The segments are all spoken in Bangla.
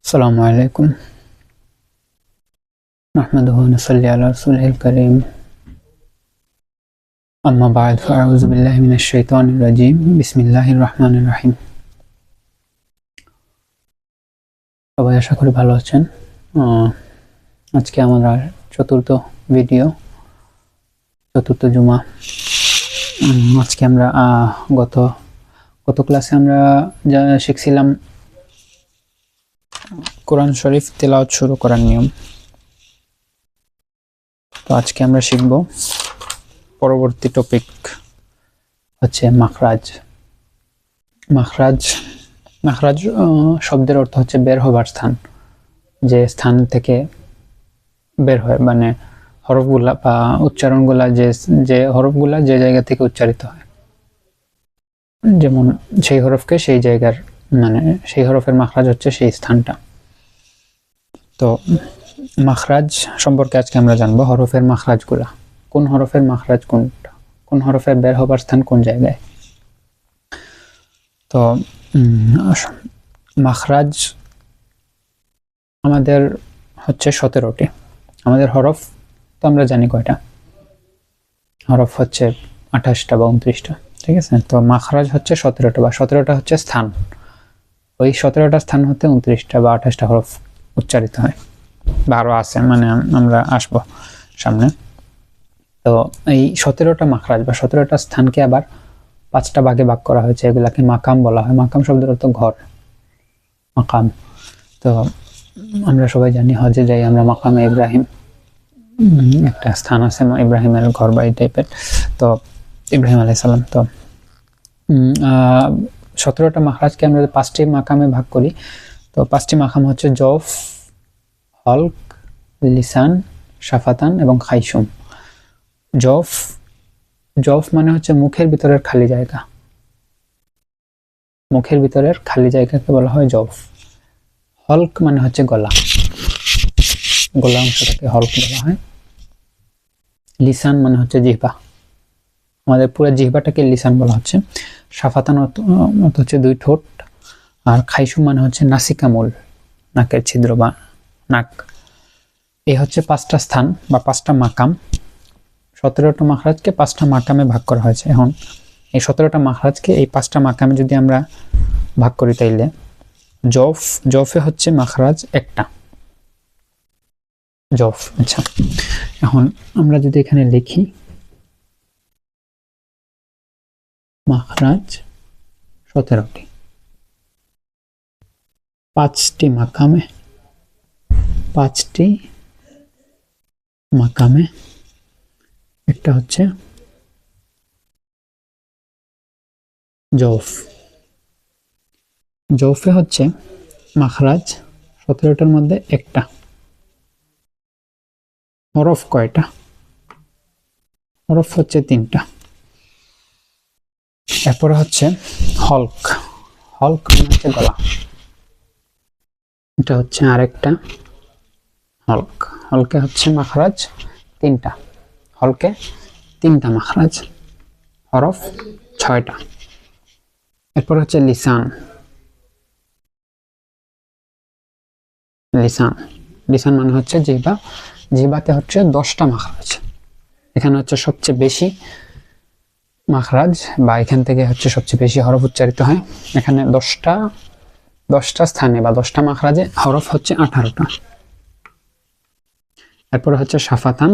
السلام عليكم نحمده ونصلي على رسوله الكريم أما بعد فأعوذ بالله من الشيطان الرجيم بسم الله الرحمن الرحيم সবাই আশা করি ভালো আছেন। আজকে আমাদের চতুর্থ ভিডিও, চতুর্থ জুমা। আজকে আমরা গত ক্লাসে আমরা যা শিখছিলাম কোরআন শরীফ তেলাওয়াত শুরু করার নিয়ম। তো আজকে আমরা শিখব পরবর্তী টপিক হচ্ছে মাখরাজ। মাখরাজ শব্দের অর্থ হচ্ছে বের হবার স্থান, যে স্থান থেকে বের হয়, মানে হরফগুলা বা উচ্চারণগুলা যে হরফগুলা যে জায়গা থেকে উচ্চারিত হয়, যেমন সেই হরফকে সেই জায়গার, মানে সেই হরফের মাখরাজ হচ্ছে সেই স্থানটা। তো মাখরাজ সম্পর্কে আজকে আমরা জানবো, হরফের মাখরাজগুলা, কোন হরফের মাখরাজ কোনটা, কোন হরফের বের হবার স্থান কোন জায়গায়। তো মাখরাজ আমাদের হচ্ছে 17টি। আমাদের হরফ তো আমরা জানি কয়টা, হরফ হচ্ছে 28টা বা 29টা, ঠিক আছে। তো মাখরাজ হচ্ছে 17টা, বা 17টা হচ্ছে স্থান। ওই 17টা স্থান হতে 29টা বা 28টা হরফ উচ্চারিত হয়, বা আরো আছে, মানে আমরা আসবো সামনে। তো এই 17টা মাখরাজ বা 17টা স্থানকে আবার 5টা ভাগে ভাগ করা হয়েছে, এগুলাকে মাকাম বলা হয়। মাকাম শব্দের অর্থ ঘর, মাকাম। তো আমরা সবাই জানি হজে যাই আমরা মাকামে ইব্রাহিম, একটা স্থান আছে ইব্রাহিমের ঘর বা এই টাইপের, তো ইব্রাহিম আলাইহিস সালাম। তো 17টা মাখরাজকে আমরা 5টি মাকামে ভাগ করি। তো 5টি মাকাম হচ্ছে জওফ, হলক, লিসান, শাফাতান এবং খাইশুম। জওফ মানে হচ্ছে মুখের ভিতরের খালি জায়গা, মুখের ভিতরের খালি জায়গাকে বলা হয় জওফ। হলক মানে হচ্ছে গলা, গলা অংশটাকে হলক বলা হয়। লিসান মানে হচ্ছে জিহ্বা, আমাদের পুরো জিহ্বাটাকে লিসান বলা হচ্ছে। শাফাতান অর্থ হচ্ছে 2 ঠোঁট। আর খাইশুম মানে হচ্ছে নাসিকামূল, নাকের ছিদ্র বা নাক। এই হচ্ছে 5টা স্থান বা 5টা মাকাম। 17টা মাখরাজকে 5টা মাকামে ভাগ করা হয়েছে। এখন এই 17টা মাখরাজকে এই 5টা মাকামে যদি আমরা ভাগ করি, তাইলে জওফে হচ্ছে মাখরাজ একটা, জওফ। আচ্ছা, এখন আমরা যদি এখানে লিখি মাখরাজ 17টি, 5টি মাকামে একটা হচ্ছে জওফে হচ্ছে মাখরাজ 17টার মধ্যে একটা। হরফ কয়টা? হরফ হচ্ছে 3টা। এরপরে হচ্ছে হলক মানে হচ্ছে গলা, এটা হচ্ছে আরেকটা হলকে হচ্ছে মাখরাজ 3টা, হলকে 3টা মাখরাজ, হরফ 6টা। এরপর হচ্ছে লিসান মানে হচ্ছে জিহ্বা, জিহ্বাতে হচ্ছে 10টা মাখরাজ। এখানে হচ্ছে সবচেয়ে বেশি মাখরাজ, বা এখান থেকে হচ্ছে সবচেয়ে বেশি হরফ উচ্চারিত হয়। এখানে 10টা স্থানে বা 10টা মাখরাজে হরফ হচ্ছে 18টা। এরপরে হচ্ছে শাফাতান,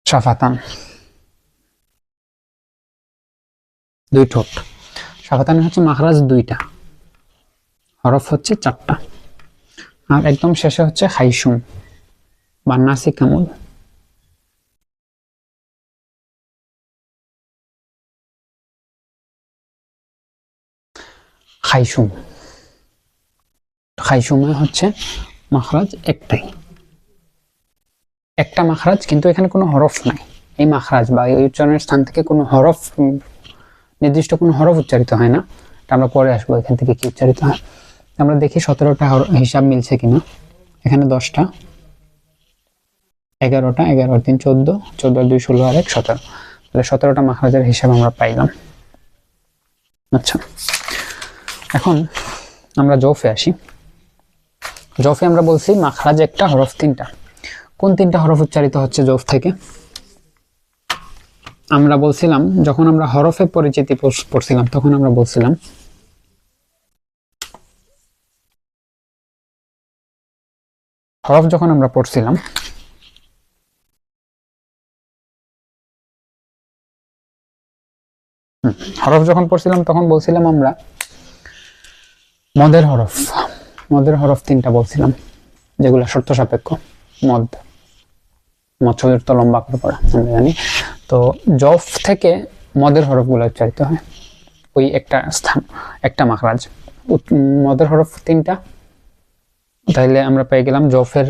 শাফাতান 2 ঠোঁট। শাফাতান হচ্ছে মাখরাজ 2টা, হরফ হচ্ছে 4টা। আর একদম শেষে হচ্ছে খাইশুম বা নাসিকামূল। খাইশুমে হচ্ছে মাখরাজ একটাই, একটা মাখরাজ, কিন্তু এখানে কোনো হরফ নাই। এই মাখরাজ বা এই উচ্চারণের স্থান থেকে কোনো হরফ, নির্দিষ্ট কোনো হরফ উচ্চারিত হয় না। আমরা পরে আসবো এখান থেকে কি উচ্চারিত হয়। আমরা দেখি 17টা হিসাব মিলছে কিনা। এখানে 10টা, 11টা, 11 আর 3 14, 14 আর 2 16 আর 1 17, তাহলে 17টা মাখরাজের হিসাব আমরা পাইলাম। আচ্ছা, এখন আমরা জৌফে আসি। জৌফে আমরা বলছি মাখরাজ একটা, হরফ 3টা। কোন 3টা হরফ উচ্চারিত হচ্ছে জৌফ থেকে? আমরা বলছিলাম যখন আমরা হরফে পরিচিতি পড়ছিলাম তখন আমরা বলছিলাম হরফ যখন আমরা পড়ছিলাম তখন বলছিলাম আমরা মদের হরফ 3টা বলছিলাম, যেগুলো শর্ত সাপেক্ষ। মদ শরীর তো লম্বা করে পড়া আমরা জানি। তো জফ থেকে মদের হরফগুলো উচ্চারিত হয়, ওই একটা স্থান, একটা মাখরাজ। মদের হরফ 3টা, তাইলে আমরা পেয়ে গেলাম জফের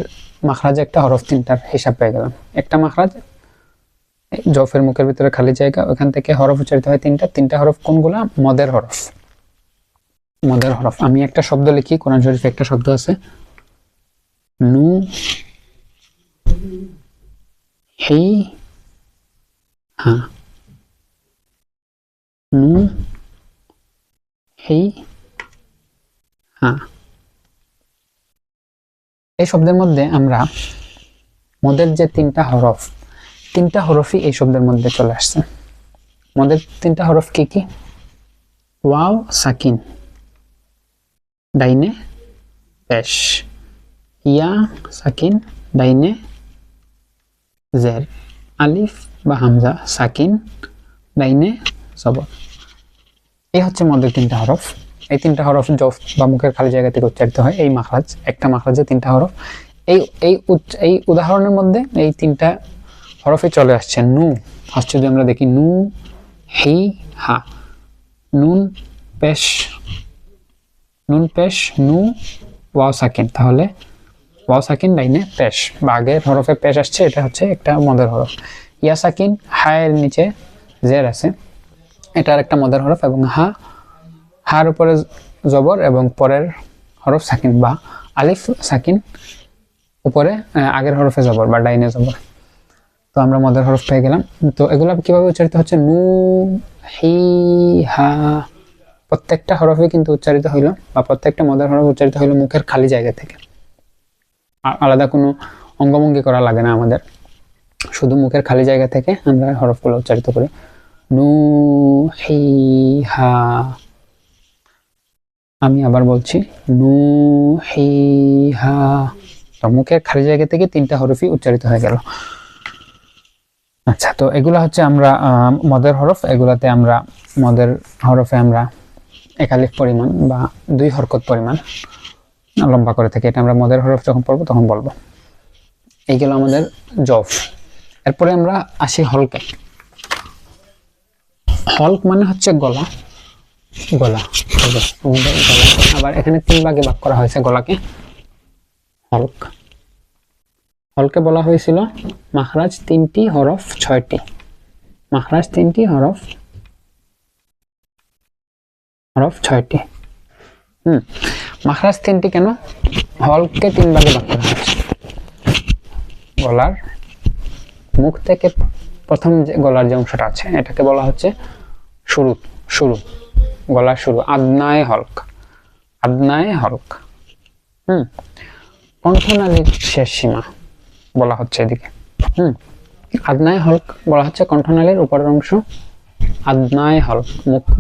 মাখরাজ একটা, হরফ 3টার হিসাব পেয়ে গেলাম। একটা মাখরাজ, জফের মুখের ভিতরে খালি জায়গা, ওখান থেকে হরফ উচ্চারিত হয় 3টা হরফ কোনগুলা? মদের হরফ। আমি একটা শব্দ লিখি, কোরআন শরীফে একটা শব্দ আছে নু হি হা, নু হি হা। এই শব্দের মধ্যে আমরা মদের যে 3টা হরফই এই শব্দের মধ্যে চলে আসছে। মদের 3টা হরফ কি কি? ওয়াও সাকিন, ডাইনে পেশ, ইয়া সাকিন, ডাইনে জের, আলিফ বা হামজা সাকিন, ডাইনে জবর। এই হচ্ছে মদের 3টা হরফ। এই 3টা হরফ জফ বা মুখের খালি জায়গা থেকে উচ্চারিত হয়। এই মাখরাজ, একটা মাখরাজে 3টা হরফ। এই উদাহরণের মধ্যে এই 3টা হরফে চলে আসছে। নু ফার্স্টে যদি আমরা দেখি নু হি হা, নুন পেশ নু ওয়াও সাকিন, তাহলে ওয়াও সাকিন ডাইনে পেশ বা আগের হরফে পেশ আসছে, এটা হচ্ছে একটা মদের হরফ। ইয়া সাকিন, হায়ের নিচে জের আছে, এটা একটা মদের হরফ। এবং হার উপরে জবর এবং পরের হরফ সাকিন বা আলিফ সাকিন, উপরে আগের হরফে জবর বা ডাইনে জবর। তো আমরা মদের হরফ পেয়ে গেলাম। তো এগুলো কিভাবে উচ্চারিত হচ্ছে? নু হি হা, প্রত্যেকটা হরফে কিন্তু উচ্চারিত হইল, বা প্রত্যেকটা মদের হরফ উচ্চারিত হইল মুখের খালি জায়গা থেকে। আলাদা কোনো অঙ্গভঙ্গি করা লাগে না আমাদের, শুধু মুখের খালি জায়গা থেকে আমরা হরফগুলো উচ্চারিত করি। নু হি হা। আমি আবার বলছি নু হি হা। তো মুখের খালি জায়গা থেকে 3টা হরফই উচ্চারিত হয়ে গেল। আচ্ছা, তো এগুলা হচ্ছে আমরা মদের হরফ। এগুলাতে আমরা মদের হরফে আমরা 1 আলিফ পরিমাণ বা 2 হরকত পরিমাণ লম্বা করে থাকি। এটা আমরা মদের হরফ যখন পড়বো তখন বলবো। এই গেল আমাদের জফ। এরপরে আমরা আসি হলকে। হলক মানে হচ্ছে গলা। আবার এখানে 3 ভাগে ভাগ করা হয়েছে গলাকে। হলকে বলা হয়েছিল মাখরাজ 3টি, হরফ 6টি। মাখরাজ 3টি, হরফ 6টি। মাখরাজ 3টি কেন? হলকে 3 ভাগে ভাগ করা হয়েছে। গলার মুখ থেকে প্রথম যে গলার যে অংশটা আছে এটাকে বলা হচ্ছে শুরু, গলার শুরু, আদনায়ে হলক। কণ্ঠনালীর শেষ সীমা বলা হচ্ছে এদিকে। আদনায়ে হলক বলা হচ্ছে কণ্ঠনালীর উপরের অংশ। আদনায়ে হলক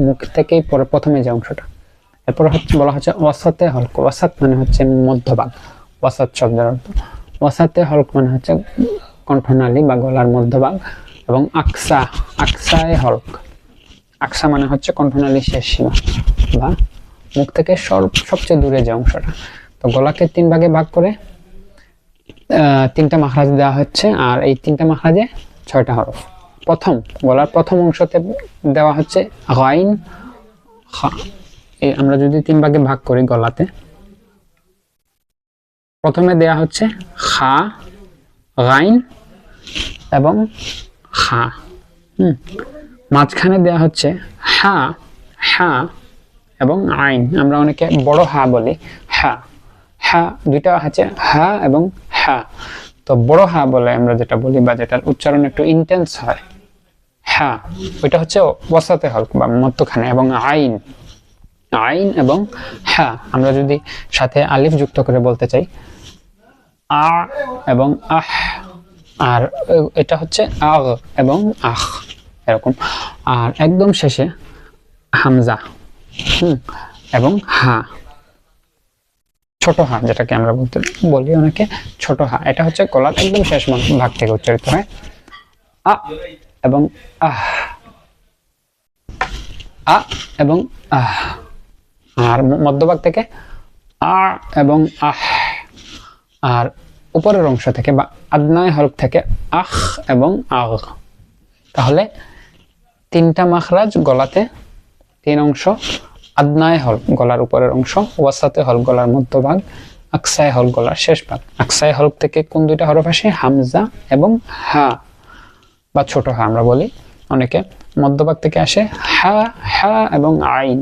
মুখ থেকেই প্রথমে যে অংশটা। এরপর বলা হচ্ছে ওয়াসাতে হলক। ওয়াসাত মানে হচ্ছে মধ্যভাগ, ওয়াসাত শব্দের অর্থ। ওয়াসাতে হলক মানে হচ্ছে কণ্ঠনালী বা গলার মধ্যভাগ। এবং আকসায়ে হলক, আকসা মানে হচ্ছে কণ্ঠনালীর শেষ সীমা বা মুখ থেকে সবচেয়ে দূরে যে অংশটা। তো গলাকে 3 ভাগে ভাগ করে 3টা মাখরাজ দেওয়া হচ্ছে, আর এই 3টা মাখরাজে 6টা হরফ। গলার প্রথম অংশতে দেওয়া হচ্ছে গাইন খা। আমরা যদি 3 ভাগে ভাগ করি, গলাতে প্রথমে দেয়া হচ্ছে খা, গাইন এবং খা। মাঝখানে দেয়া হচ্ছে হা এবং আইন। আমরা অনেকে বড় হা বলি, হা। দুইটা আছে হা এবং হা। তো বড় হা বলে আমরা যেটা বলি বা যেটার উচ্চারণ একটু ইন্টেন্স হয়, হ্যাঁ, ওইটা হচ্ছে ওয়াসাতে হলক বা মধ্যখানে। এবং আইন, আইন এবং হ্যাঁ, আমরা যদি সাথে আলিফ যুক্ত করে বলতে চাই, আ এবং আহ, আর এটা হচ্ছে আগ এবং আখ, এরকম। আর একদম শেষে হামজা এবং হা, ছোট হা, যেটাকে আমরা বলি অনেকে ছোট হা, এটা হচ্ছে গলার একদম শেষ ভাগ থেকে উচ্চারিত হয়। আ এবং আহ, আ এবং আহ। আর মধ্যভাগ থেকে আ এবং আহ। আর উপরের অংশ থেকে বা আদনায় হলক থেকে আখ এবং আগ। তাহলে তিনটা মাখরাজ গলাতে, তিন অংশ, আদনায় হল গলার উপরের অংশ, ওয়াসাতে হল গলার মধ্যভাগ, আকসায় হল গলার শেষ ভাগ। আকসায় হল থেকে কোন দুইটা হরফ আসে? হামজা এবং হা বা ছোট হা আমরা বলি অনেকে। মধ্যভাগ থেকে আসে হা, হা এবং আইন।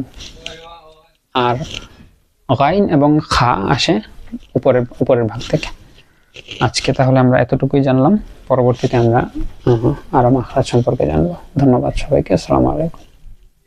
আর গাইন এবং খা আসে উপরের ভাগ থেকে। আজকে তাহলে আমরা এতটুকুই জানলাম, পরবর্তীতে আমরা আরো মাখরাজ সম্পর্কে জানবো। ধন্যবাদ সবাইকে, আসসালামু আলাইকুম।